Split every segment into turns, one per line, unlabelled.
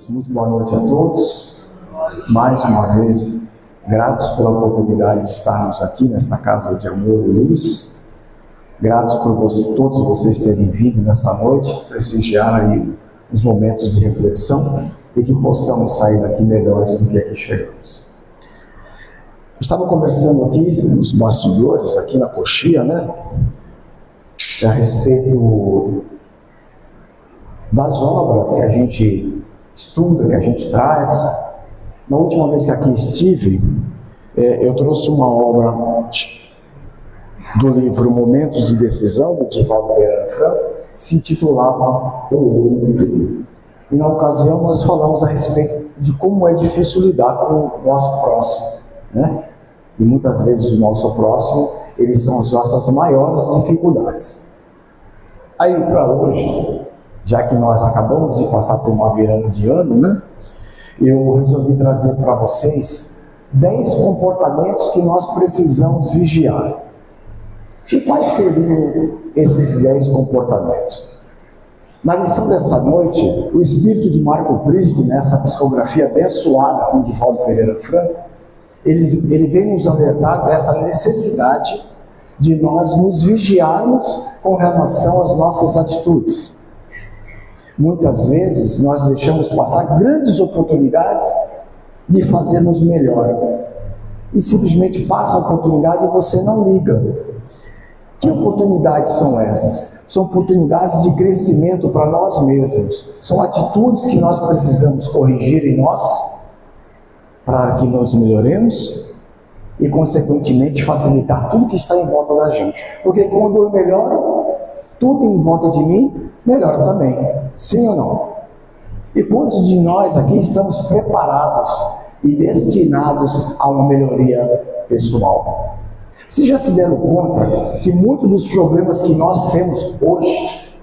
Muito boa noite a todos. Mais uma vez, gratos pela oportunidade de estarmos aqui nesta casa de amor e luz. Gratos por todos vocês terem vindo nesta noite, prestigiar aí os momentos de reflexão e que possamos sair daqui melhores do que aqui chegamos. Estava conversando aqui nos bastidores, aqui na coxia, a respeito das obras que a gente estuda, que a gente traz. Na última vez que aqui estive, eu trouxe uma obra do livro Momentos de Decisão, do Divaldo Pereira Franco, que se intitulava O Outro. E na ocasião nós falamos a respeito de como é difícil lidar com o nosso próximo, E muitas vezes o nosso próximo, eles são as nossas maiores dificuldades. Aí para hoje, já que nós acabamos de passar por uma virada de ano, eu resolvi trazer para vocês 10 comportamentos que nós precisamos vigiar. E quais seriam esses 10 comportamentos? Na lição dessa noite, o espírito de Marco Prisco, nessa psicografia abençoada com Divaldo Pereira Franco, ele vem nos alertar dessa necessidade de nós nos vigiarmos com relação às nossas atitudes. Muitas vezes nós deixamos passar grandes oportunidades de fazermos melhor. E simplesmente passa a oportunidade e você não liga. Que oportunidades são essas? São oportunidades de crescimento para nós mesmos. São atitudes que nós precisamos corrigir em nós para que nós melhoremos e, consequentemente, facilitar tudo que está em volta da gente. Porque quando eu melhoro, tudo em volta de mim melhora também. Sim ou não? E quantos de nós aqui estamos preparados e destinados a uma melhoria pessoal? Vocês já se deram conta que muitos dos problemas que nós temos hoje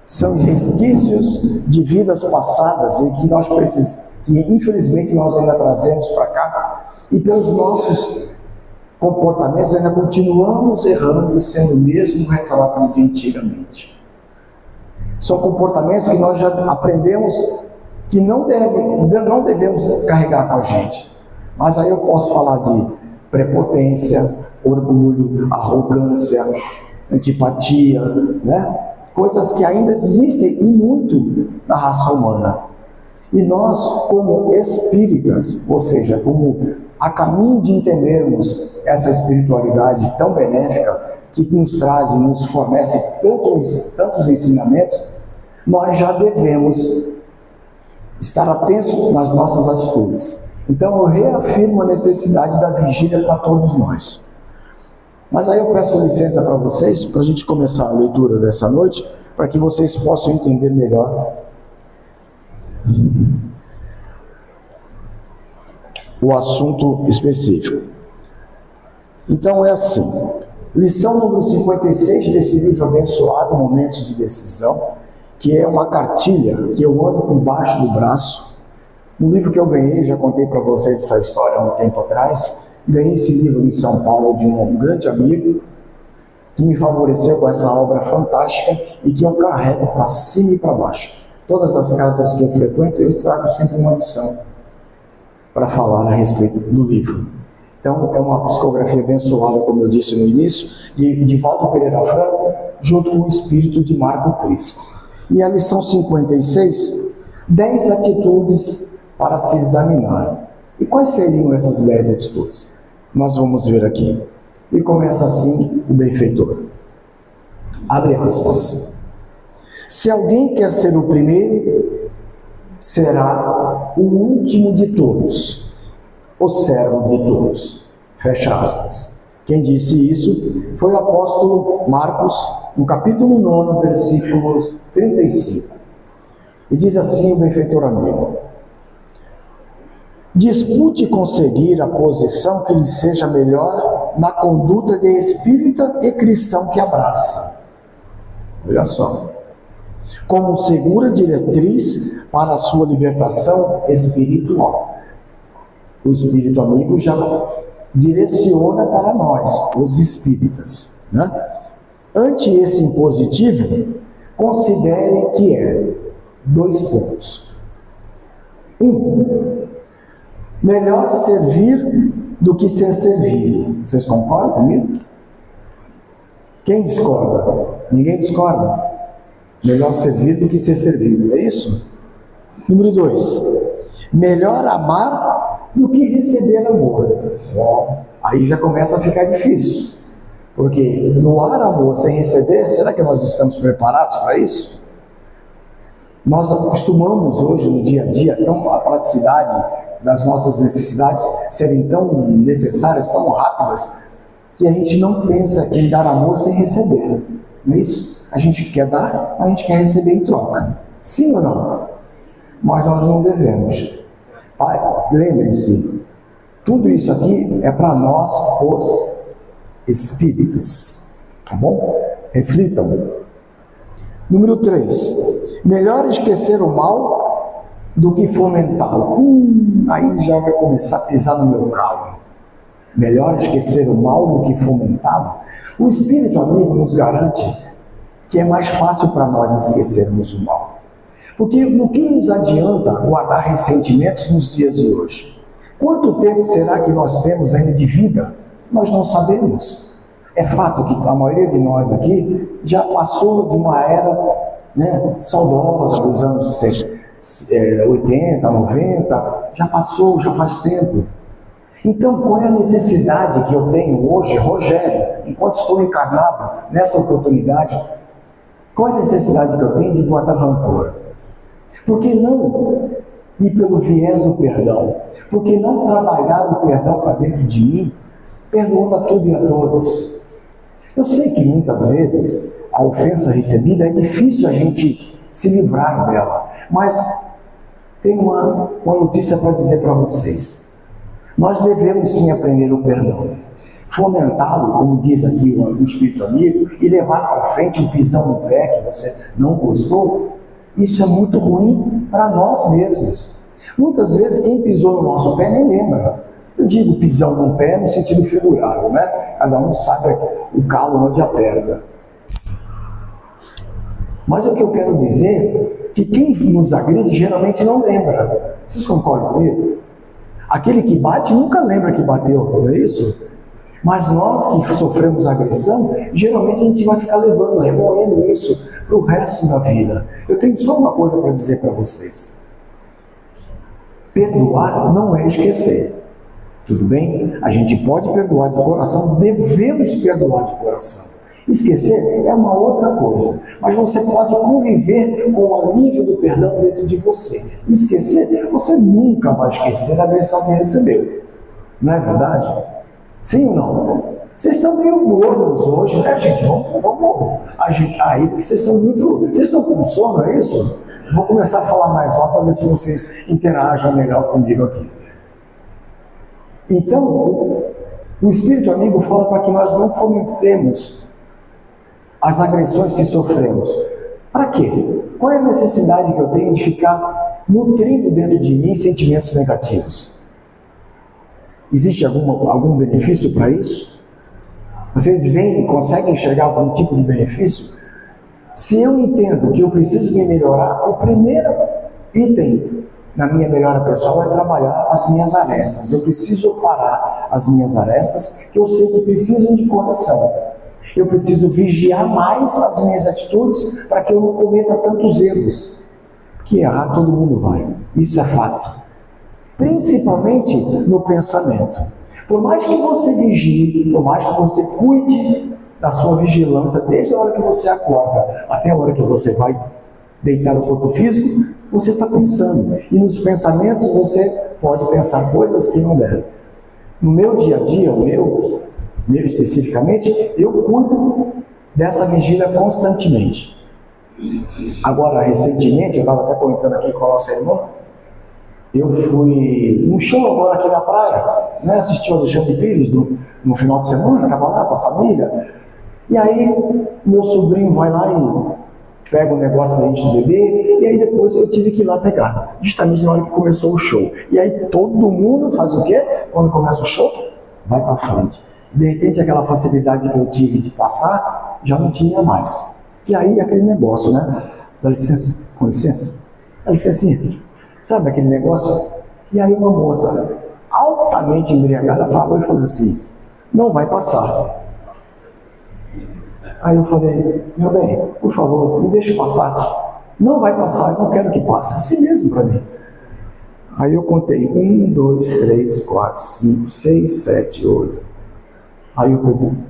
são resquícios de vidas passadas e que nós precisamos, que infelizmente nós ainda trazemos para cá, e pelos nossos comportamentos ainda continuamos errando, sendo o mesmo retrato de antigamente. São comportamentos que nós já aprendemos que não devemos carregar com a gente. Mas aí eu posso falar de prepotência, orgulho, arrogância, antipatia, Coisas que ainda existem e muito na raça humana. E nós, como espíritas, ou seja, como a caminho de entendermos essa espiritualidade tão benéfica que nos traz e nos fornece tantos ensinamentos, nós já devemos estar atentos nas nossas atitudes. Então eu reafirmo a necessidade da vigília para todos nós. Mas aí eu peço licença para vocês, para a gente começar a leitura dessa noite, para que vocês possam entender melhor o assunto específico. Então é assim, lição número 56 desse livro abençoado, Momentos de Decisão, que é uma cartilha que eu ando por baixo do braço, um livro que eu ganhei, já contei para vocês essa história há um tempo atrás. Ganhei esse livro em São Paulo de um grande amigo que me favoreceu com essa obra fantástica e que eu carrego para cima e para baixo. Todas as casas que eu frequento, eu trago sempre uma lição para falar a respeito do livro. Então, é uma psicografia abençoada, como eu disse no início, de Divaldo Pereira Franco, junto com o espírito de Marco Prisco. E a lição 56, 10 atitudes para se examinar. E quais seriam essas 10 atitudes? Nós vamos ver aqui. E começa assim o benfeitor. Abre aspas. Se alguém quer ser o primeiro, será o último de todos, o servo de todos. Fecha aspas. Quem disse isso foi o apóstolo Marcos, no capítulo 9, versículo 35. E diz assim o benfeitor amigo: dispute conseguir a posição que lhe seja melhor na conduta de espírita e cristão que abraça. Olha só. Como segura diretriz para a sua libertação espiritual. O espírito amigo já direciona para nós, os espíritas. Ante esse impositivo, considerem que é 2 pontos. Melhor servir do que ser servido. Vocês concordam comigo? Quem discorda? Ninguém discorda. Melhor servir do que ser servido, é isso? Número 2. Melhor amar do que receber amor. Aí já começa a ficar difícil. Porque doar amor sem receber, será que nós estamos preparados para isso? Nós acostumamos hoje no dia a dia, a praticidade das nossas necessidades serem tão necessárias, tão rápidas, que a gente não pensa em dar amor sem receber. Não é isso? A gente quer dar, a gente quer receber em troca. Sim ou não? Mas nós não devemos. Lembrem-se, tudo isso aqui é para nós, os espíritas. Tá bom? Reflitam. Número 3. Melhor esquecer o mal do que fomentá-lo. Aí já vai começar a pisar no meu calo. Melhor esquecer o mal do que fomentá-lo. O Espírito Amigo nos garante que é mais fácil para nós esquecermos o mal. Porque no que nos adianta guardar ressentimentos nos dias de hoje? Quanto tempo será que nós temos ainda de vida? Nós não sabemos. É fato que a maioria de nós aqui já passou de uma era saudosa dos anos 80, 90, já passou, já faz tempo. Então, qual é a necessidade que eu tenho hoje, Rogério, enquanto estou encarnado nessa oportunidade, qual é a necessidade que eu tenho de guardar rancor? Por que não ir pelo viés do perdão? Por que não trabalhar o perdão para dentro de mim, perdoando a tudo e a todos? Eu sei que muitas vezes a ofensa recebida é difícil a gente se livrar dela, mas tem uma notícia para dizer para vocês. Nós devemos sim aprender o perdão, fomentá-lo, como diz aqui o Espírito Amigo, e levar para frente um pisão no pé que você não gostou. Isso é muito ruim para nós mesmos. Muitas vezes quem pisou no nosso pé nem lembra. Eu digo pisão no pé no sentido figurado, né? Cada um sabe o calo onde aperta. Mas o que eu quero dizer é que quem nos agride geralmente não lembra. Vocês concordam comigo? Aquele que bate nunca lembra que bateu, não é isso? Mas nós que sofremos agressão, geralmente a gente vai ficar levando, remoendo isso para o resto da vida. Eu tenho só uma coisa para dizer para vocês. Perdoar não é esquecer. Tudo bem? A gente pode perdoar de coração, devemos perdoar de coração. Esquecer é uma outra coisa, mas você pode conviver com o alívio do perdão dentro de você. Esquecer, você nunca vai esquecer a agressão que recebeu. Não é verdade? Sim ou não? Vocês estão meio mornos hoje, né, gente? Vamos agitar aí, porque vocês estão muito... Vocês estão com sono, é isso? Vou começar a falar mais alto para ver se vocês interajam melhor comigo aqui. Então, o Espírito Amigo fala para que nós não fomentemos as agressões que sofremos. Para quê? Qual é a necessidade que eu tenho de ficar nutrindo dentro de mim sentimentos negativos? Existe algum benefício para isso? Vocês conseguem enxergar algum tipo de benefício? Se eu entendo que eu preciso me melhorar, o primeiro item na minha melhora pessoal é trabalhar as minhas arestas. Eu preciso parar as minhas arestas, que eu sei que precisam de correção. Eu preciso vigiar mais as minhas atitudes para que eu não cometa tantos erros. Porque errar todo mundo vai. Isso é fato. Principalmente no pensamento. Por mais que você vigie, por mais que você cuide da sua vigilância, desde a hora que você acorda até a hora que você vai deitar o corpo físico, você está pensando. E nos pensamentos você pode pensar coisas que não devem. No meu dia a dia, o meu especificamente, eu cuido dessa vigília constantemente. Agora, recentemente, eu estava até comentando aqui com a nossa irmã, eu fui num show agora aqui na praia, né? Assisti o Alexandre Pires no final de semana, estava lá com a família, e aí meu sobrinho vai lá e pega um negócio pra gente beber, e aí depois eu tive que ir lá pegar, justamente na hora que começou o show. E aí todo mundo faz o quê? Quando começa o show, vai para frente. De repente aquela facilidade que eu tive de passar, já não tinha mais. E aí aquele negócio, né? Dá licença, com licença, dá licencinha. Sabe aquele negócio? E aí uma moça altamente embriagada parou e falou assim, não vai passar. Aí eu falei, meu bem, por favor, me deixe passar. Não vai passar, eu não quero que passe. Assim mesmo para mim. Aí eu contei 1, 2, 3, 4, 5, 6, 7, 8. Aí eu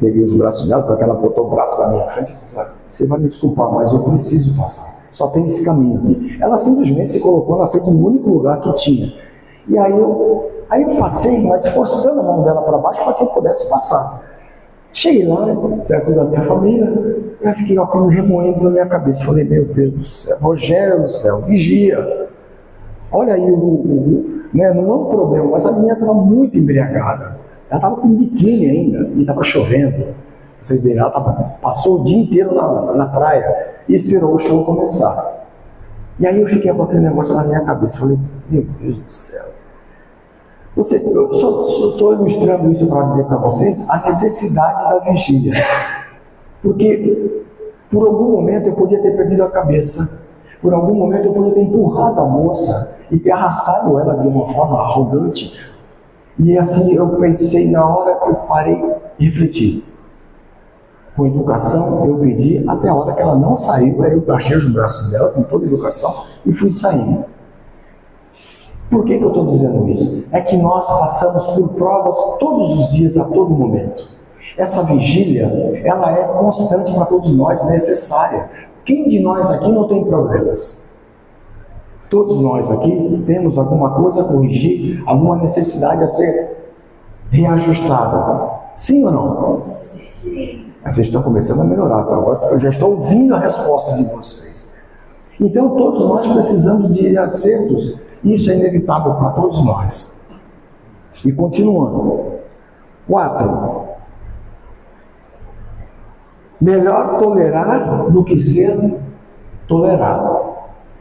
peguei os braços dela, porque ela botou o braço na minha frente e falou, você vai me desculpar, mas eu preciso passar. Só tem esse caminho aqui. Ela simplesmente se colocou na frente do único lugar que tinha. E aí eu passei, mas forçando a mão dela para baixo para que eu pudesse passar. Cheguei lá, perto da minha família, eu fiquei aquilo remoendo na minha cabeça. Falei, meu Deus do céu, Rogério do céu, vigia. Olha aí, né, não é um problema, mas a menina estava muito embriagada. Ela estava com biquíni ainda, e estava chovendo. Vocês viram, ela passou o dia inteiro na praia e esperou o show começar. E aí eu fiquei com aquele negócio na minha cabeça. Falei, meu Deus do céu. Eu só estou ilustrando isso para dizer para vocês a necessidade da vigília. Porque por algum momento eu podia ter perdido a cabeça. Por algum momento eu podia ter empurrado a moça e ter arrastado ela de uma forma arrogante. E assim eu pensei, na hora que eu parei e refleti. Com educação eu pedi até a hora que ela não saiu, aí eu baixei os braços dela com toda a educação e fui saindo. Por que eu estou dizendo isso? É que nós passamos por provas todos os dias, a todo momento. Essa vigília, ela é constante para todos nós, necessária. Quem de nós aqui não tem problemas? Todos nós aqui temos alguma coisa a corrigir, alguma necessidade a ser reajustada. Sim ou não? Sim. Vocês estão começando a melhorar, tá? Agora eu já estou ouvindo a resposta de vocês. Então todos nós precisamos de acertos. Isso é inevitável para todos nós. E continuando. 4. Melhor tolerar do que ser tolerado.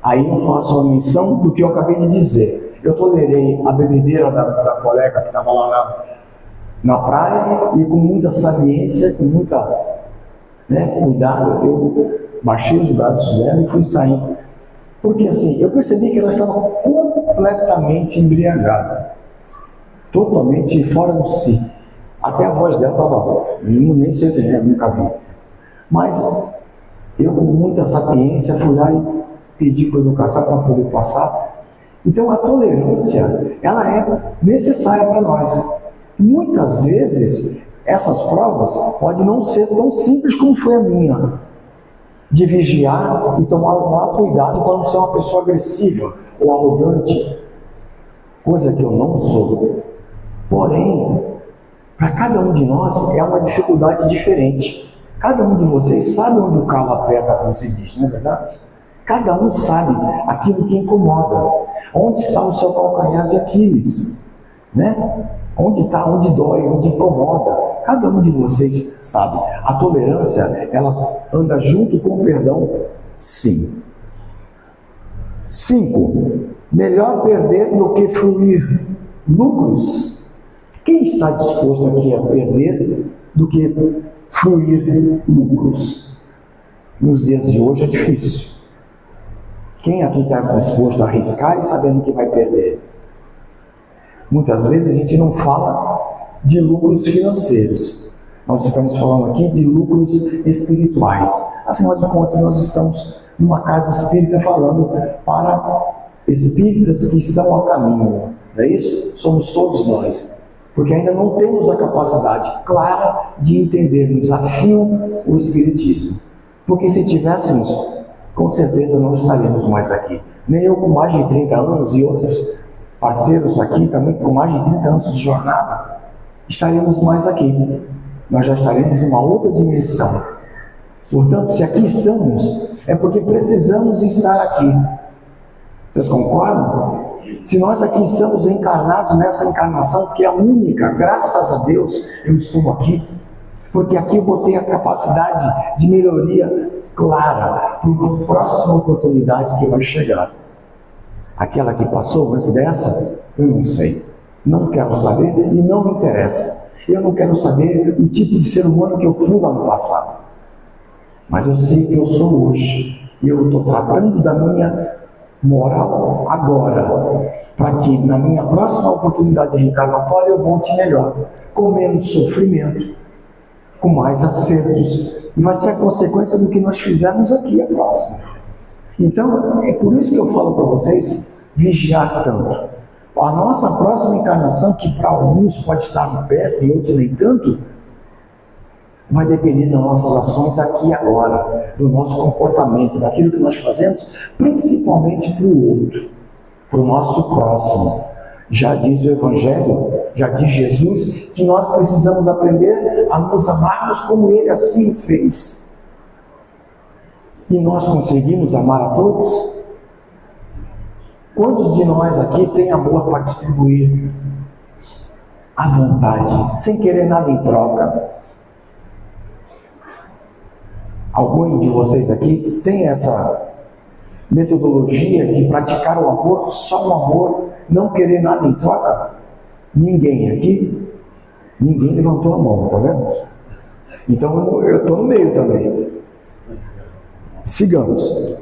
Aí eu faço a menção do que eu acabei de dizer. Eu tolerei a bebedeira da colega que estava lá na praia e com muita saliência, com muita cuidado, eu baixei os braços dela e fui saindo. Porque assim, eu percebi que ela estava completamente embriagada. Totalmente fora do si. Até a voz dela estava, nem sei quem é, nunca vi. Mas eu com muita sapiência fui lá e pedi com educação para poder passar. Então a tolerância, ela é necessária para nós. Muitas vezes, essas provas podem não ser tão simples como foi a minha. De vigiar e tomar o maior cuidado para não ser uma pessoa agressiva ou arrogante, coisa que eu não sou. Porém, para cada um de nós é uma dificuldade diferente. Cada um de vocês sabe onde o calo aperta, como se diz, não é verdade? Cada um sabe aquilo que incomoda. Onde está o seu calcanhar de Aquiles, né? Onde está, onde dói, onde incomoda. Cada um de vocês sabe. A tolerância, ela anda junto com o perdão, sim. 5. Melhor perder do que fruir lucros. Quem está disposto aqui a perder do que fruir lucros? Nos dias de hoje é difícil. Quem aqui está disposto a arriscar e sabendo que vai perder? Muitas vezes a gente não fala de lucros financeiros. Nós estamos falando aqui de lucros espirituais. Afinal de contas, nós estamos numa casa espírita falando para espíritas que estão a caminho. Não é isso? Somos todos nós. Porque ainda não temos a capacidade clara de entendermos a fio o espiritismo. Porque se tivéssemos, com certeza não estaríamos mais aqui. Nem eu com mais de 30 anos e outros parceiros aqui também com mais de 30 anos de jornada, estaremos mais aqui. Nós já estaremos em uma outra dimensão. Portanto, se aqui estamos, é porque precisamos estar aqui. Vocês concordam? Se nós aqui estamos encarnados nessa encarnação, que é a única, graças a Deus, eu estou aqui, porque aqui eu vou ter a capacidade de melhoria clara para uma próxima oportunidade que vai chegar. Aquela que passou antes dessa, eu não sei. Não quero saber e não me interessa. Eu não quero saber o tipo de ser humano que eu fui lá no passado. Mas eu sei que eu sou hoje. E eu estou tratando da minha moral agora, para que na minha próxima oportunidade reencarnatória eu volte melhor, com menos sofrimento, com mais acertos, e vai ser a consequência do que nós fizermos aqui a próxima. Então, é por isso que eu falo para vocês, vigiar tanto. A nossa próxima encarnação, que para alguns pode estar perto e outros nem tanto, vai depender das nossas ações aqui e agora, do nosso comportamento, daquilo que nós fazemos, principalmente para o outro, para o nosso próximo. Já diz o Evangelho, já diz Jesus, que nós precisamos aprender a nos amarmos como Ele assim o fez. E nós conseguimos amar a todos? Quantos de nós aqui tem amor para distribuir à vontade, sem querer nada em troca? Algum de vocês aqui tem essa metodologia de praticar o amor, só o amor, não querer nada em troca? Ninguém aqui? Ninguém levantou a mão, tá vendo? Então eu estou no meio também. Sigamos.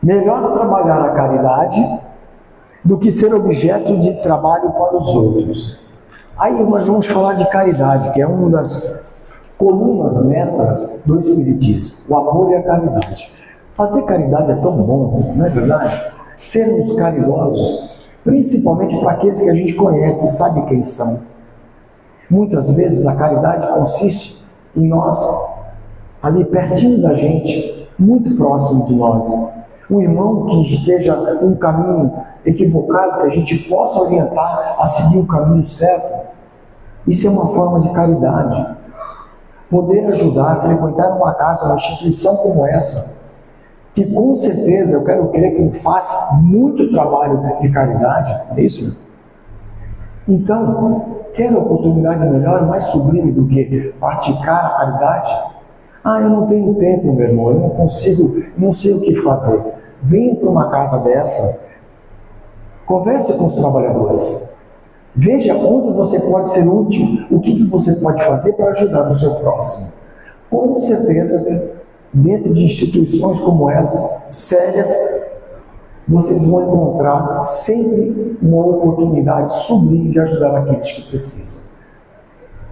Melhor trabalhar a caridade do que ser objeto de trabalho para os outros. Aí nós vamos falar de caridade, que é uma das colunas mestras do Espiritismo, o amor e a caridade. Fazer caridade é tão bom, não é verdade? Sermos caridosos, principalmente para aqueles que a gente conhece e sabe quem são. Muitas vezes a caridade consiste em nós, ali pertinho da gente, muito próximo de nós, um irmão que esteja num caminho equivocado, que a gente possa orientar a seguir o caminho certo. Isso é uma forma de caridade. Poder ajudar, frequentar uma casa, uma instituição como essa, que com certeza eu quero crer que faz muito trabalho de caridade, é isso? Então, quer oportunidade melhor, mais sublime do que praticar a caridade? Ah, eu não tenho tempo, meu irmão, eu não consigo, não sei o que fazer. Venha para uma casa dessa, converse com os trabalhadores, veja onde você pode ser útil, o que você pode fazer para ajudar o seu próximo. Com certeza, dentro de instituições como essas, sérias, vocês vão encontrar sempre uma oportunidade sublime de ajudar aqueles que precisam.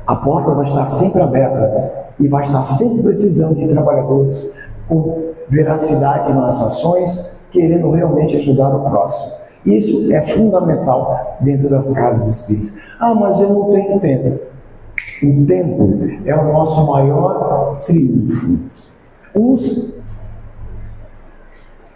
A porta vai estar sempre aberta e vai estar sempre precisando de trabalhadores com veracidade nas ações, querendo realmente ajudar o próximo. Isso é fundamental dentro das casas espíritas. Ah, mas eu não tenho tempo. O tempo é o nosso maior triunfo. O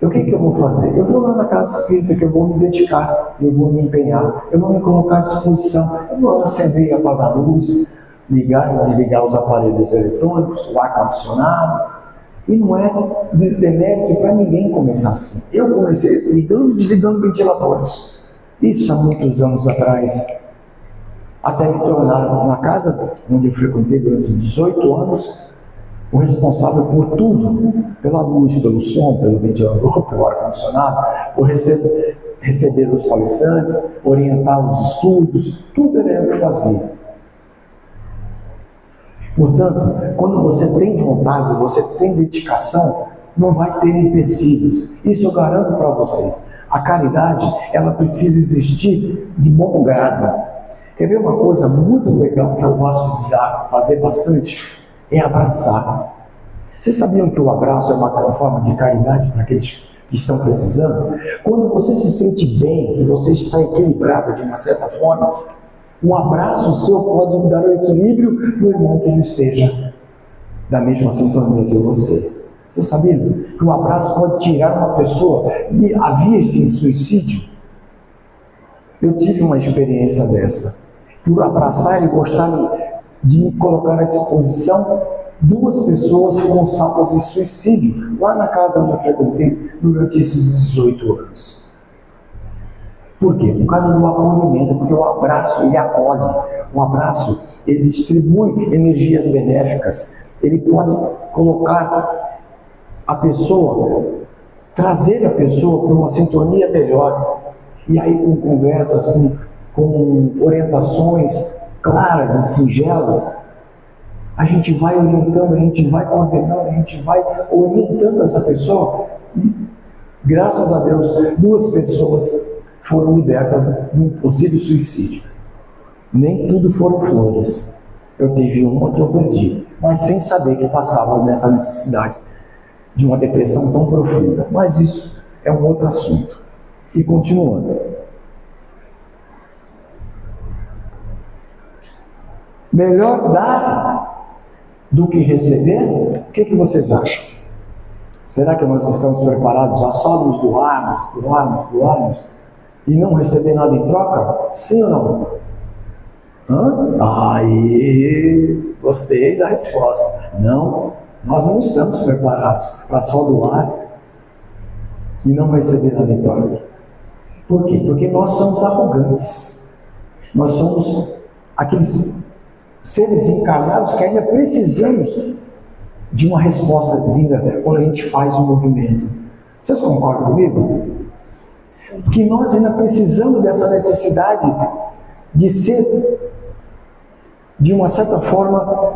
que eu vou fazer? Eu vou lá na casa espírita, que eu vou me dedicar, eu vou me empenhar, eu vou me colocar à disposição, eu vou acender e apagar a luz, ligar e desligar os aparelhos eletrônicos, o ar-condicionado. E não é demérito para ninguém começar assim. Eu comecei ligando e desligando ventiladores. Isso há muitos anos atrás. Até me tornar, na casa onde eu frequentei durante 18 anos, o responsável por tudo. Pela luz, pelo som, pelo ventilador, pelo ar-condicionado, por receber os palestrantes, orientar os estudos. Tudo era eu que fazia. Portanto, quando você tem vontade, você tem dedicação, não vai ter empecilhos. Isso eu garanto para vocês. A caridade, ela precisa existir de bom grado. Quer ver uma coisa muito legal que eu gosto de fazer bastante? É abraçar. Vocês sabiam que o abraço é uma forma de caridade para aqueles que estão precisando? Quando você se sente bem, que você está equilibrado de uma certa forma, um abraço seu pode dar o equilíbrio no irmão que não esteja da mesma sintonia que você. Você sabia que o abraço pode tirar uma pessoa a vias de suicídio? Eu tive uma experiência dessa. Por abraçar e gostar de me colocar à disposição, 2 pessoas foram salvas de suicídio lá na casa onde eu frequentei durante esses 18 anos. Por quê? Por causa do acolhimento, porque o abraço, ele acolhe. O abraço, ele distribui energias benéficas. Ele pode colocar a pessoa, trazer a pessoa para uma sintonia melhor. E aí com conversas, com orientações claras e singelas, a gente vai orientando, a gente vai coordenando, a gente vai orientando essa pessoa e Graças a Deus, 2 pessoas foram libertas de um possível suicídio. Nem tudo foram flores. Eu tive uma que eu perdi, mas sem saber que passava nessa necessidade de uma depressão tão profunda. Mas isso é um outro assunto. E continuando. Melhor dar do que receber? O que vocês acham? Será que nós estamos preparados a só nos doarmos e não receber nada em troca? Sim ou não? Aí, gostei da resposta. Não, nós não estamos preparados para só doar e não receber nada em troca. Por quê? Porque nós somos arrogantes. Nós somos aqueles seres encarnados que ainda precisamos de uma resposta vinda quando a gente faz um movimento. Vocês concordam comigo? Porque nós ainda precisamos dessa necessidade de ser, de uma certa forma,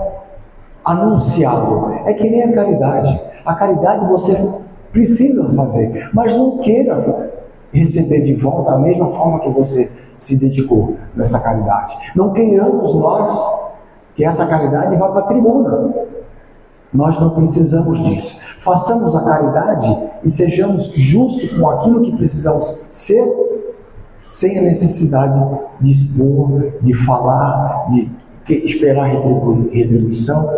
anunciado. É que nem a caridade. A caridade você precisa fazer, mas não queira receber de volta a mesma forma que você se dedicou nessa caridade. Não queiramos nós que essa caridade vá para a tribuna. Nós não precisamos disso. Façamos a caridade e sejamos justos com aquilo que precisamos ser, sem a necessidade de expor, de falar, de esperar retribuição.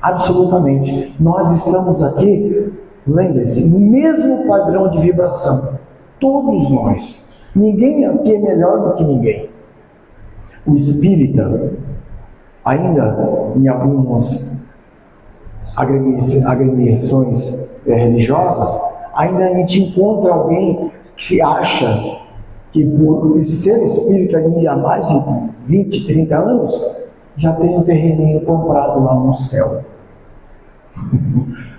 Absolutamente. Nós estamos aqui, lembre-se, no mesmo padrão de vibração. Todos nós. Ninguém aqui é melhor do que ninguém. O espírita, ainda em algumas agremiações religiosas, ainda a gente encontra alguém que acha que por ser espírita há mais de 20, 30 anos, já tem um terreninho comprado lá no céu.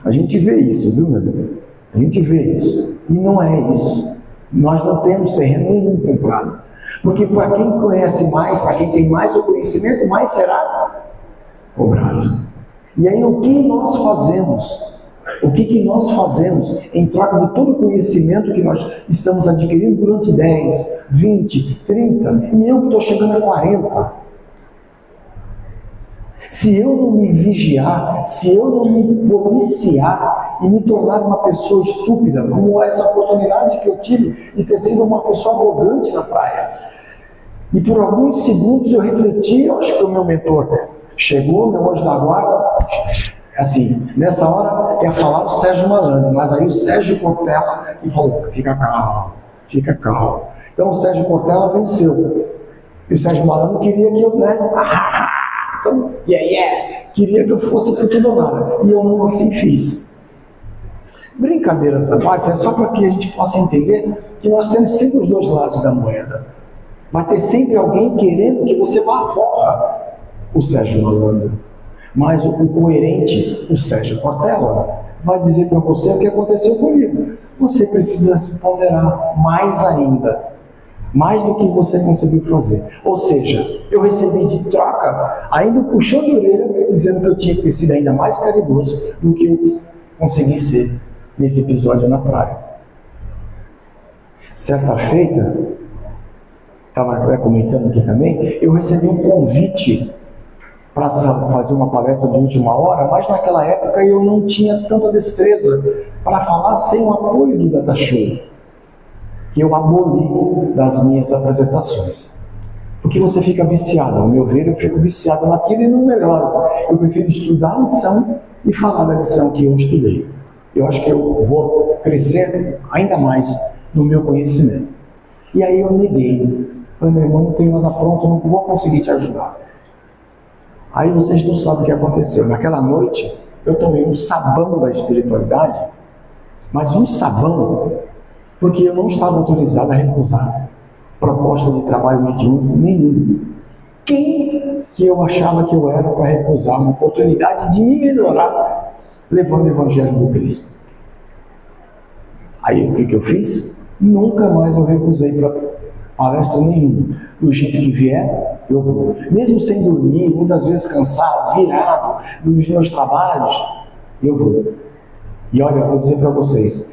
A gente vê isso, viu, meu irmão? A gente vê isso. E não é isso. Nós não temos terreno nenhum comprado. Porque para quem conhece mais, para quem tem mais o conhecimento, mais será cobrado. E aí o que nós fazemos? O que nós fazemos em troca de todo o conhecimento que nós estamos adquirindo durante 10, 20, 30, e eu que estou chegando a 40? Se eu não me vigiar, se eu não me policiar e me tornar uma pessoa estúpida, como essa oportunidade que eu tive de ter sido uma pessoa arrogante na praia, e por alguns segundos eu refleti, eu acho que o meu mentor chegou, meu anjo da guarda, assim, nessa hora ia falar o Sérgio Malandro, mas aí o Sérgio Cortella e falou, fica calmo. Então o Sérgio Cortella venceu. E o Sérgio Malandro queria que eu, então, queria que eu fosse por tudo ou nada. E eu não assim fiz. Brincadeiras à parte, é só para que a gente possa entender que nós temos sempre os dois lados da moeda. Vai ter sempre alguém querendo que você vá fora. O Sérgio Malandro. Mas o coerente, o Sérgio Cortella, vai dizer para você o que aconteceu comigo. Você precisa se ponderar mais ainda, mais do que você conseguiu fazer. Ou seja, eu recebi de troca ainda um puxão de orelha, dizendo que eu tinha que ter sido ainda mais caridoso do que eu consegui ser nesse episódio na praia. Certa feita, estava comentando aqui também, eu recebi um convite para fazer uma palestra de última hora, mas naquela época eu não tinha tanta destreza para falar sem o apoio do Data Show, que eu aboli das minhas apresentações. Porque você fica viciado, ao meu ver, eu fico viciado naquilo e não melhoro. Eu prefiro estudar a lição e falar da lição que eu estudei. Eu acho que eu vou crescer ainda mais no meu conhecimento. E aí eu neguei. Falei, meu irmão, não tenho nada pronto, não vou conseguir te ajudar. Aí vocês não sabem o que aconteceu. Naquela noite, eu tomei um sabão da espiritualidade, mas um sabão, porque eu não estava autorizado a recusar proposta de trabalho mediúnico nenhum. Quem que eu achava que eu era para recusar uma oportunidade de me melhorar levando o Evangelho do Cristo? Aí o que eu fiz? Nunca mais eu recusei para palestra nenhuma. Do jeito que vier, eu vou. Mesmo sem dormir, muitas vezes cansado, virado dos meus trabalhos, eu vou. E olha, eu vou dizer para vocês,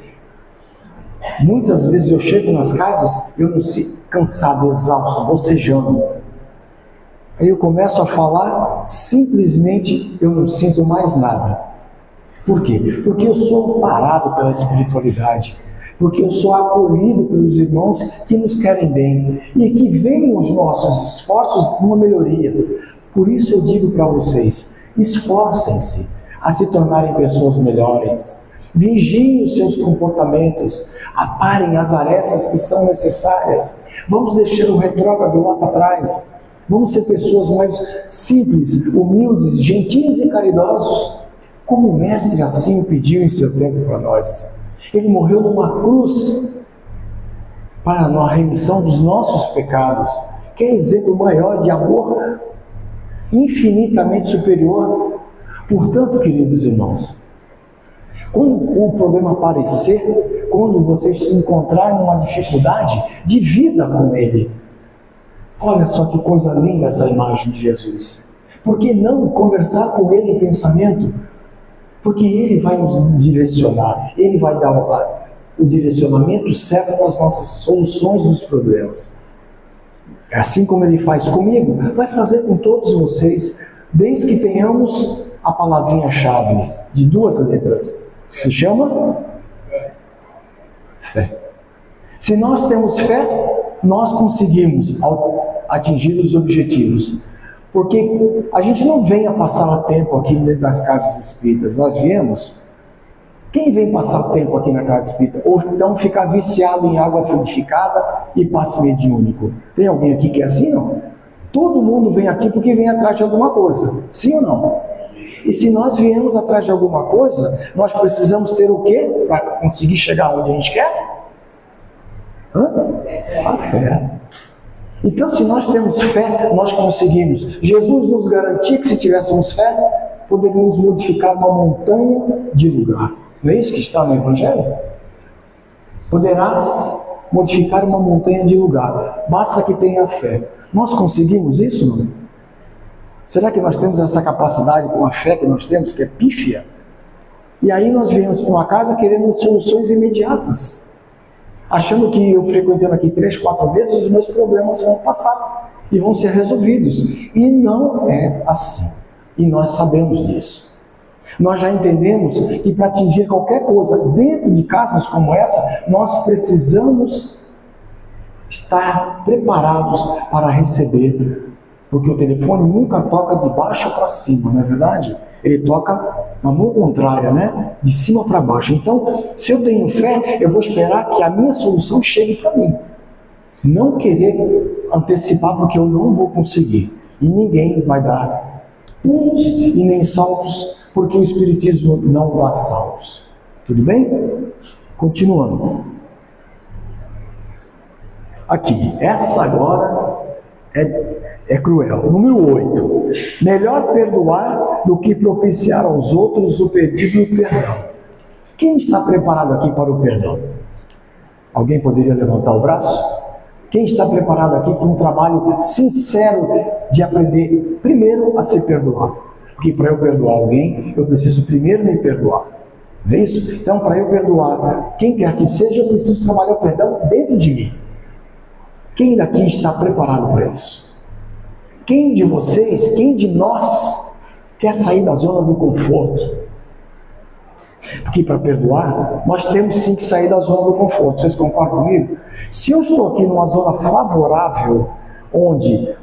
Muitas vezes eu chego nas casas, eu não sinto cansado, exausto, bocejando. Aí eu começo a falar, simplesmente eu não sinto mais nada. Por quê? Porque eu sou amparado pela espiritualidade. Porque eu sou acolhido pelos irmãos que nos querem bem e que veem os nossos esforços numa melhoria. Por isso eu digo para vocês, esforcem-se a se tornarem pessoas melhores. Vigiem os seus comportamentos, aparem as arestas que são necessárias. Vamos deixar o retrógrado lá para trás. Vamos ser pessoas mais simples, humildes, gentis e caridosos, como o Mestre assim pediu em seu tempo para nós. Ele morreu numa cruz para a remissão dos nossos pecados. Que é exemplo maior de amor infinitamente superior. Portanto, queridos irmãos, quando o problema aparecer, quando vocês se encontrarem numa dificuldade, divida com ele. Olha só que coisa linda essa imagem de Jesus. Por que não conversar com ele em pensamento? Porque ele vai nos direcionar, ele vai dar o direcionamento certo para as nossas soluções dos problemas. Assim como ele faz comigo, vai fazer com todos vocês, desde que tenhamos a palavrinha-chave de 2 letras. Se chama? Fé. Se nós temos fé, nós conseguimos atingir os objetivos. Porque a gente não vem a passar tempo aqui dentro das casas espíritas, nós viemos. Quem vem passar tempo aqui na casa espírita? Ou então ficar viciado em água fluidificada e passe mediúnico? Tem alguém aqui que é assim, não? Todo mundo vem aqui porque vem atrás de alguma coisa, sim ou não? E se nós viemos atrás de alguma coisa, nós precisamos ter o quê para conseguir chegar onde a gente quer? A fé. Então, se nós temos fé, nós conseguimos. Jesus nos garantia que se tivéssemos fé, poderíamos modificar uma montanha de lugar. Não é isso que está no Evangelho? Poderás modificar uma montanha de lugar. Basta que tenha fé. Nós conseguimos isso, não? Será que nós temos essa capacidade com a fé que nós temos, que é pífia? E aí nós viemos para uma casa querendo soluções imediatas. Achando que eu frequentando aqui 3, 4 vezes, os meus problemas vão passar e vão ser resolvidos. E não é assim. E nós sabemos disso. Nós já entendemos que para atingir qualquer coisa dentro de casas como essa, nós precisamos estar preparados para receber. Porque o telefone nunca toca de baixo para cima, não é verdade? Ele toca na mão contrária, né? De cima para baixo. Então, se eu tenho fé, eu vou esperar que a minha solução chegue para mim. Não querer antecipar porque eu não vou conseguir. E ninguém vai dar pulos e nem saltos, porque o Espiritismo não dá saltos. Tudo bem? Continuando. Aqui, essa agora é cruel. Número 8. Melhor perdoar do que propiciar aos outros o pedido de perdão. Quem está preparado aqui para o perdão? Alguém poderia levantar o braço? Quem está preparado aqui para um trabalho sincero de aprender primeiro a se perdoar? Porque para eu perdoar alguém, eu preciso primeiro me perdoar. Vê isso? Então, para eu perdoar quem quer que seja, eu preciso trabalhar o perdão dentro de mim. Quem daqui está preparado para isso? Quem de vocês, quem de nós quer sair da zona do conforto? Porque para perdoar, nós temos sim que sair da zona do conforto. Vocês concordam comigo? Se eu estou aqui numa zona favorável, onde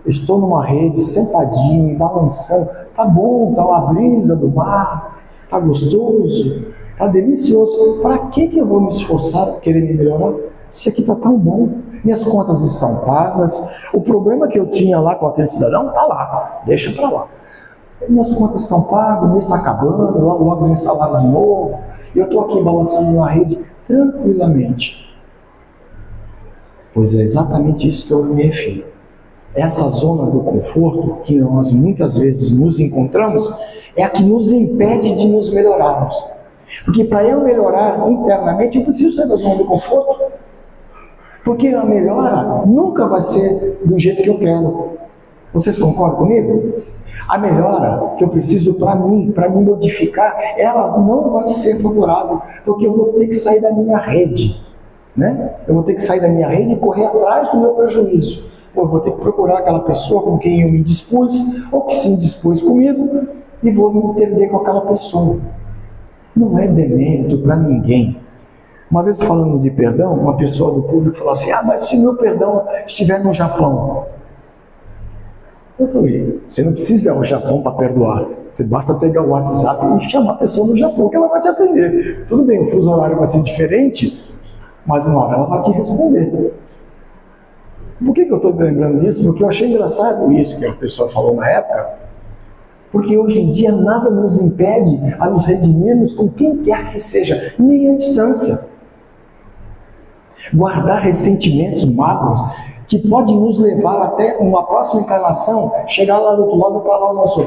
estou numa rede, sentadinho, me balançando, tá bom, tá uma brisa do mar, tá gostoso, tá delicioso. Para que eu vou me esforçar para querer me melhorar? Se aqui tá tão bom, minhas contas estão pagas, o problema que eu tinha lá com aquele cidadão tá lá, deixa para lá. Minhas contas estão pagas, o mês está acabando, logo vem salário de novo, e eu estou aqui balançando na rede tranquilamente. Pois é exatamente isso que eu me refiro. Essa zona do conforto que nós muitas vezes nos encontramos é a que nos impede de nos melhorarmos. Porque para eu melhorar internamente, eu preciso sair da zona do conforto. Porque a melhora nunca vai ser do jeito que eu quero. Vocês concordam comigo? A melhora que eu preciso para mim, para me modificar, ela não vai ser favorável, porque eu vou ter que sair da minha rede. né? Eu vou ter que sair da minha rede e correr atrás do meu prejuízo. Ou eu vou ter que procurar aquela pessoa com quem eu me indispus, ou que se indispôs comigo, e vou me entender com aquela pessoa. Não é demérito para ninguém. Uma vez falando de perdão, uma pessoa do público falou assim: mas se o meu perdão estiver no Japão? Eu falei: você não precisa ir ao Japão para perdoar. Você basta pegar o WhatsApp e chamar a pessoa no Japão, que ela vai te atender. Tudo bem, o fuso horário vai ser diferente, mas uma hora ela vai te responder. Por que eu estou lembrando disso? Porque eu achei engraçado isso que a pessoa falou na época, porque hoje em dia nada nos impede a nos redimirmos com quem quer que seja, nem a distância. Guardar ressentimentos, mágoas, que pode nos levar até uma próxima encarnação, chegar lá do outro lado e estar lá o nosso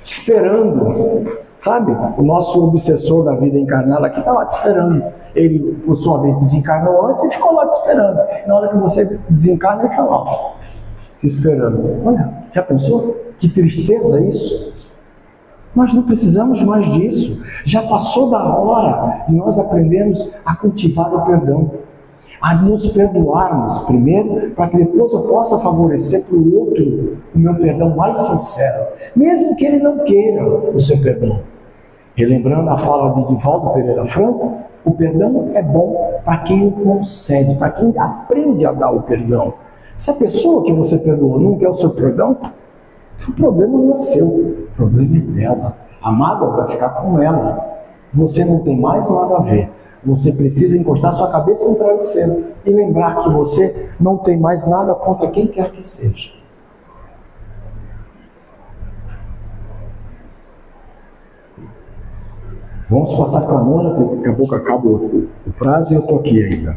esperando, sabe? O nosso obsessor da vida encarnada aqui está lá te esperando. Ele, por sua vez, desencarnou antes e ficou lá te esperando. Na hora que você desencarna, ele está lá, te esperando. Olha, já pensou? Que tristeza isso? Nós não precisamos mais disso. Já passou da hora de nós aprendermos a cultivar o perdão, a nos perdoarmos primeiro, para que depois eu possa favorecer para o outro o meu perdão mais sincero, mesmo que ele não queira o seu perdão. Relembrando a fala de Divaldo Pereira Franco, o perdão é bom para quem o concede, para quem aprende a dar o perdão. Se a pessoa que você perdoou não quer o seu perdão, o problema não é seu, o problema é dela. A mágoa vai ficar com ela. Você não tem mais nada a ver. Você precisa encostar sua cabeça no travesseiro e lembrar que você não tem mais nada contra quem quer que seja. Vamos passar para a nona, daqui a pouco acaba o prazo e eu estou aqui ainda.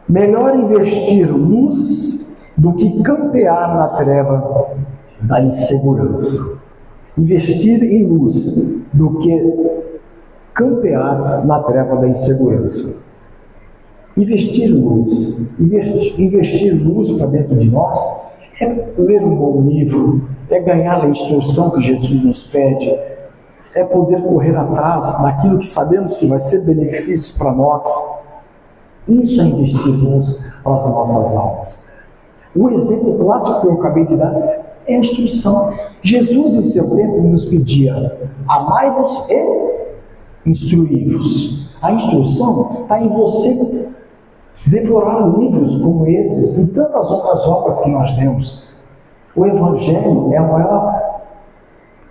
Melhor investir luz do que campear na treva da insegurança. Investir em luz do que campear na treva da insegurança. Investir luz. Investir luz para dentro de nós é ler um bom livro, é ganhar a instrução que Jesus nos pede, é poder correr atrás daquilo que sabemos que vai ser benefício para nós. Isso é investir luz para as nossas almas. O exemplo clássico que eu acabei de dar é a instrução. Jesus, em seu tempo, nos pedia: amai-vos e instruí-vos. A instrução está em você devorar livros como esses e tantas outras obras que nós temos. O Evangelho é o maior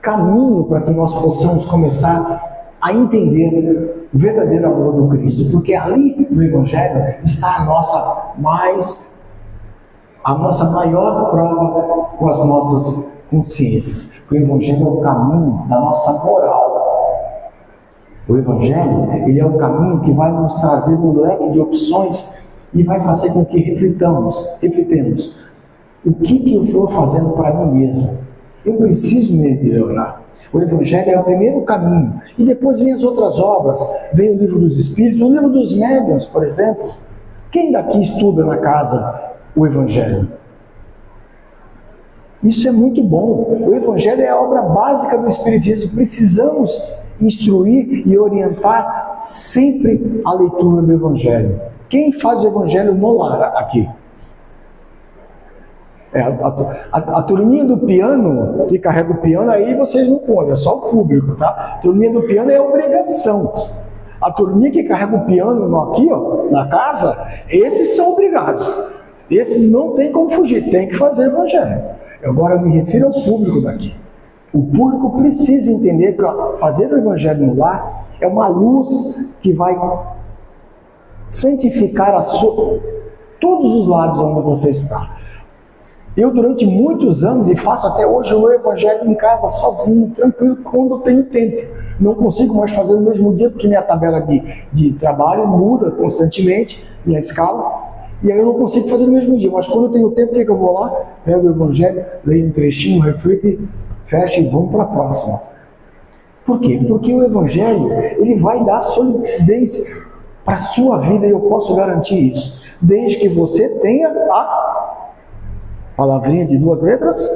caminho para que nós possamos começar a entender o verdadeiro amor do Cristo, porque ali no Evangelho está a nossa maior prova com as nossas consciências. O Evangelho é o caminho da nossa moral. O Evangelho, ele é o caminho que vai nos trazer um leque de opções e vai fazer com que reflitamos. O que eu estou fazendo para mim mesmo? Eu preciso me melhorar. O Evangelho é o primeiro caminho. E depois vem as outras obras. Vem o Livro dos Espíritos, o Livro dos Médiuns, por exemplo. Quem daqui estuda na casa o Evangelho? Isso é muito bom. O Evangelho é a obra básica do Espiritismo. Precisamos instruir e orientar sempre a leitura do Evangelho. Quem faz o Evangelho no lar aqui? A turminha do piano, que carrega o piano, aí vocês não podem, é só o público, tá? A turminha do piano é obrigação. A turminha que carrega o piano aqui, ó, na casa, esses são obrigados. Esses não tem como fugir, tem que fazer o Evangelho. Agora eu me refiro ao público daqui. O público precisa entender que fazer o Evangelho no lar é uma luz que vai santificar todos os lados onde você está. Eu, durante muitos anos, e faço até hoje o meu Evangelho em casa, sozinho, tranquilo, quando eu tenho tempo. Não consigo mais fazer no mesmo dia, porque minha tabela de trabalho muda constantemente, minha escala, e aí eu não consigo fazer no mesmo dia. Mas quando eu tenho tempo, o que eu vou lá? Pego o Evangelho, leio um trechinho, reflito, fecho e vamos para a próxima. Por quê? Porque o Evangelho, ele vai dar solidez para a sua vida, e eu posso garantir isso, desde que você tenha a palavrinha de 2 letras,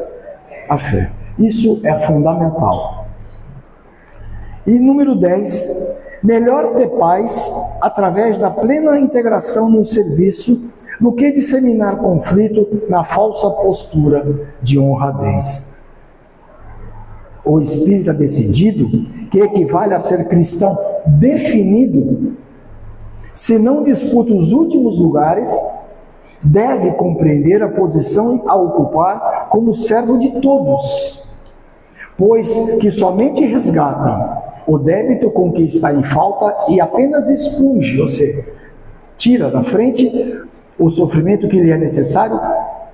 a fé. Isso é fundamental. E número 10, Melhor ter paz através da plena integração no serviço do que disseminar conflito na falsa postura de honradez. O espírita decidido, que equivale a ser cristão definido, se não disputa os últimos lugares, deve compreender a posição a ocupar como servo de todos, pois que somente resgata o débito com que está em falta e apenas expunge, ou seja, tira da frente o sofrimento que lhe é necessário,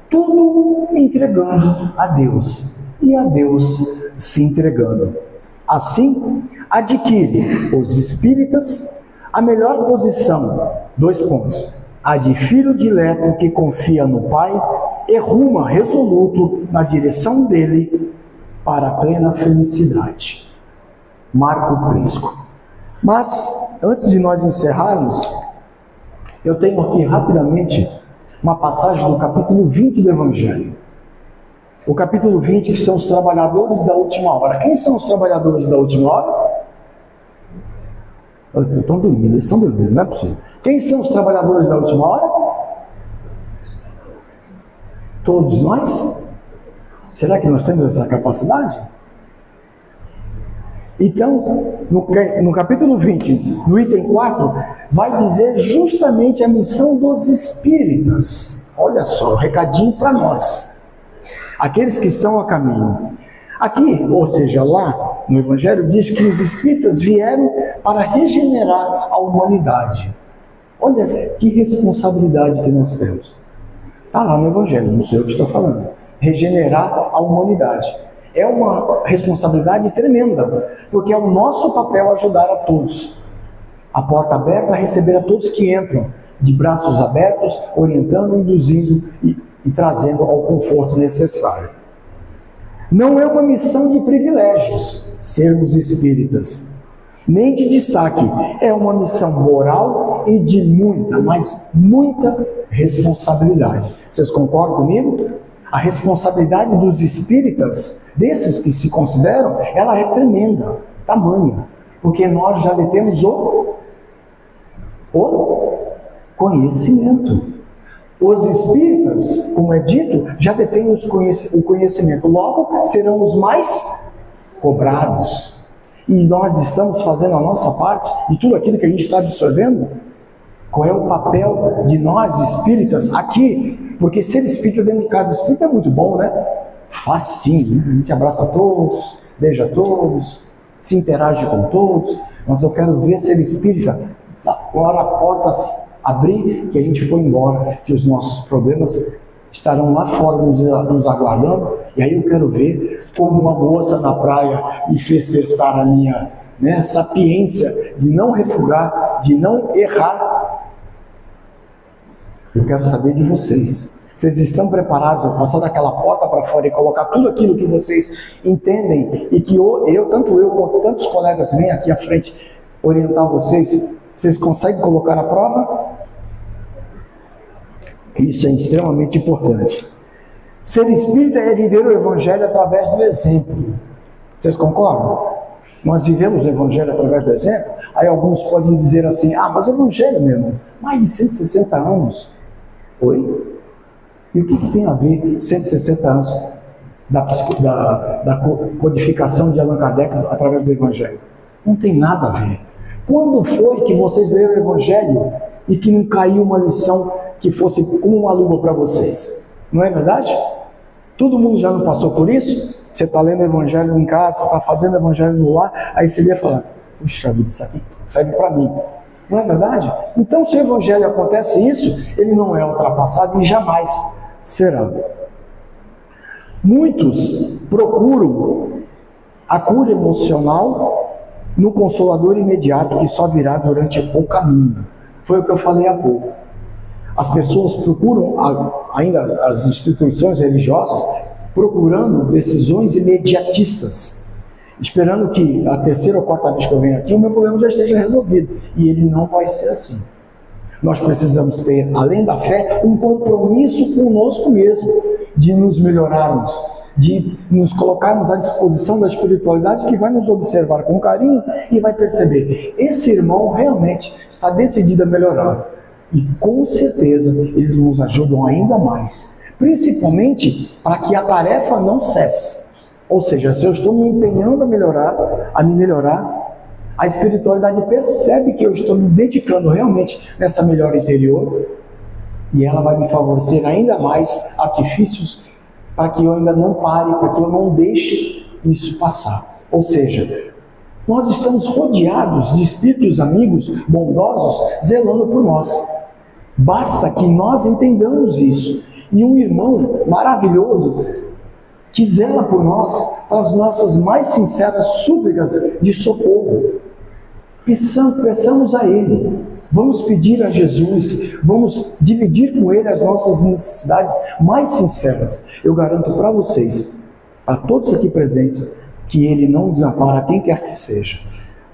tudo entregando a Deus e a Deus se entregando. Assim, adquire os espíritas a melhor posição, 2 pontos, a de filho dileto que confia no Pai e ruma resoluto na direção dele para a plena felicidade. Marco Prisco. Mas, antes de nós encerrarmos, eu tenho aqui rapidamente uma passagem do capítulo 20 do Evangelho. O capítulo 20, que são os trabalhadores da última hora. Quem são os trabalhadores da última hora? Estão dormindo, eles estão dormindo, não é possível. Quem são os trabalhadores da última hora? Todos nós? Será que nós temos essa capacidade? Então, no capítulo 20, no item 4, vai dizer justamente a missão dos espíritas. Olha só, um recadinho para nós, aqueles que estão a caminho. Aqui, ou seja, lá no Evangelho, diz que os espíritas vieram para regenerar a humanidade. Olha que responsabilidade que nós temos. Está lá no Evangelho, não sei o que estou falando. Regenerar a humanidade. É uma responsabilidade tremenda, porque é o nosso papel ajudar a todos. A porta aberta a receber a todos que entram, de braços abertos, orientando, induzindo e trazendo ao conforto necessário. Não é uma missão de privilégios sermos espíritas, nem de destaque. É uma missão moral e de muita, mas muita responsabilidade. Vocês concordam comigo? A responsabilidade dos espíritas, desses que se consideram, ela é tremenda, tamanha, porque nós já detemos o conhecimento. Os espíritas, como é dito, já detêm o conhecimento, logo serão os mais cobrados. E nós estamos fazendo a nossa parte de tudo aquilo que a gente está absorvendo. Qual é o papel de nós espíritas aqui? Porque ser espírita dentro de casa espírita é muito bom, né? Facinho, né? A gente abraça todos, beija todos, se interage com todos, mas eu quero ver ser espírita agora a porta abrir, que a gente for embora, que os nossos problemas estarão lá fora nos aguardando, e aí eu quero ver como uma moça na praia me fez testar a minha sapiência de não refugar, de não errar. Eu quero saber de vocês. Vocês estão preparados a passar daquela porta para fora e colocar tudo aquilo que vocês entendem e que tanto eu quanto tantos colegas vêm aqui à frente orientar vocês? Vocês conseguem colocar à prova? Isso é extremamente importante. Ser espírita é viver o Evangelho através do exemplo. Vocês concordam? Nós vivemos o Evangelho através do exemplo. Aí alguns podem dizer assim, mas o Evangelho mesmo, mais de 160 anos. Oi? E o que tem a ver 160 anos da codificação de Allan Kardec através do Evangelho? Não tem nada a ver. Quando foi que vocês leram o Evangelho e que não caiu uma lição que fosse como uma luva para vocês? Não é verdade? Todo mundo já não passou por isso? Você está lendo o Evangelho em casa, está fazendo o Evangelho no lar, aí você ia falar, puxa vida, isso aqui serve para mim. Não é verdade? Então, se o Evangelho acontece isso, ele não é ultrapassado e jamais será. Muitos procuram a cura emocional no consolador imediato que só virá durante o caminho. Foi o que eu falei há pouco. As pessoas procuram, ainda as instituições religiosas, procurando decisões imediatistas, esperando que a terceira ou quarta vez que eu venho aqui, o meu problema já esteja resolvido. E ele não vai ser assim. Nós precisamos ter, além da fé, um compromisso conosco mesmo, de nos melhorarmos, de nos colocarmos à disposição da espiritualidade que vai nos observar com carinho e vai perceber, esse irmão realmente está decidido a melhorar. E com certeza eles nos ajudam ainda mais, principalmente para que a tarefa não cesse. Ou seja, se eu estou me empenhando a me melhorar, a espiritualidade percebe que eu estou me dedicando realmente nessa melhora interior e ela vai me favorecer ainda mais artifícios para que eu ainda não pare, para que eu não deixe isso passar. Ou seja, nós estamos rodeados de espíritos amigos, bondosos, zelando por nós. Basta que nós entendamos isso. E um irmão maravilhoso que zela por nós, as nossas mais sinceras súplicas de socorro. Peçamos a Ele, vamos pedir a Jesus, vamos dividir com Ele as nossas necessidades mais sinceras. Eu garanto para vocês, para todos aqui presentes, que Ele não desampara quem quer que seja.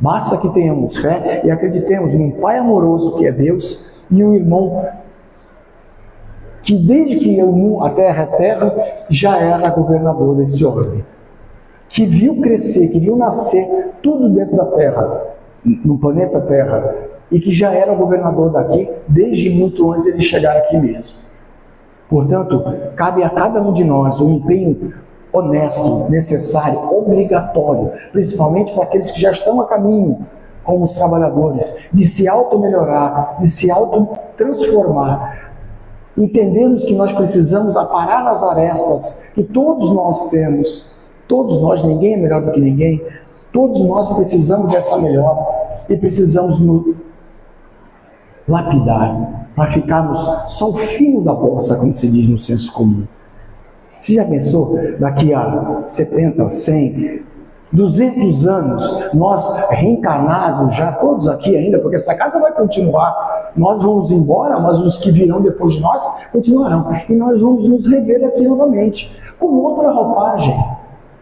Basta que tenhamos fé e acreditemos num Pai amoroso que é Deus e um irmão que desde que a terra é terra, já era governador desse orbe. Que viu crescer, que viu nascer tudo dentro da terra, no planeta Terra, e que já era governador daqui desde muito antes de ele chegar aqui mesmo. Portanto, cabe a cada um de nós o empenho honesto, necessário, obrigatório, principalmente para aqueles que já estão a caminho, como os trabalhadores, de se auto-melhorar, de se auto-transformar. Entendemos que nós precisamos aparar as arestas que todos nós temos, todos nós, ninguém é melhor do que ninguém, todos nós precisamos dessa melhora e precisamos nos lapidar para ficarmos só o fino da bolsa, como se diz no senso comum. Você já pensou, daqui a 70, 100, 200 anos, nós reencarnados, já todos aqui ainda, porque essa casa vai continuar, nós vamos embora, mas os que virão depois de nós continuarão, e nós vamos nos rever aqui novamente, com outra roupagem.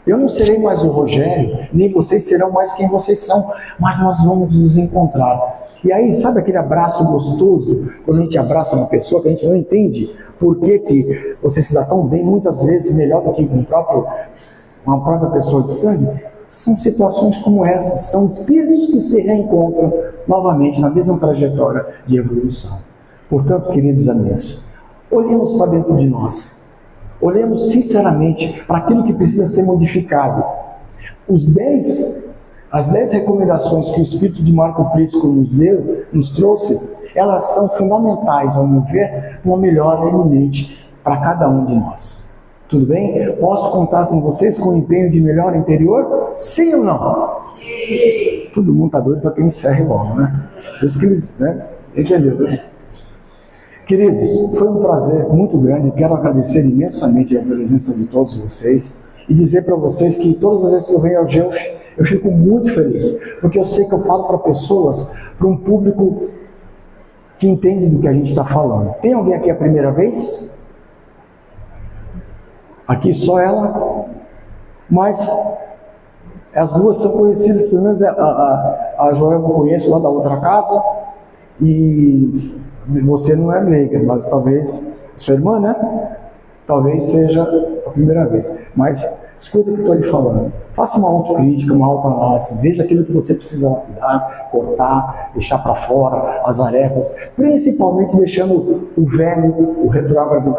Eu não serei mais o Rogério, nem vocês serão mais quem vocês são, mas nós vamos nos encontrar. E aí, sabe aquele abraço gostoso, quando a gente abraça uma pessoa que a gente não entende por que você se dá tão bem, muitas vezes melhor do que uma própria pessoa de sangue? São situações como essas, são espíritos que se reencontram novamente na mesma trajetória de evolução. Portanto, queridos amigos, olhemos para dentro de nós. Olhemos sinceramente para aquilo que precisa ser modificado. As 10 recomendações que o Espírito de Marco Prisco nos trouxe, elas são fundamentais, ao meu ver, para uma melhora eminente para cada um de nós. Tudo bem? Posso contar com vocês com o empenho de melhora interior? Sim ou não? Sim! Todo mundo está doido para que eu encerre logo, né? Por isso que eles, entenderam? Queridos, foi um prazer muito grande. Quero agradecer imensamente a presença de todos vocês e dizer para vocês que todas as vezes que eu venho ao GEUF, eu fico muito feliz, porque eu sei que eu falo para pessoas, para um público que entende do que a gente está falando. Tem alguém aqui a primeira vez? Aqui só ela, mas as duas são conhecidas, pelo menos a Joelma eu conheço lá da outra casa, e você não é leiga, mas talvez, sua irmã, né? Talvez seja a primeira vez, mas escuta o que eu estou lhe falando. Faça uma autocrítica, uma autoanálise, veja aquilo que você precisa lapidar, cortar, deixar para fora, as arestas, principalmente deixando o velho, o retrógrado,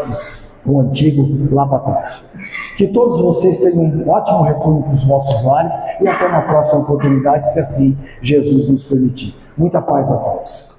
o antigo lá para trás. Que todos vocês tenham um ótimo retorno para os vossos lares e até uma próxima oportunidade, se assim Jesus nos permitir. Muita paz a todos.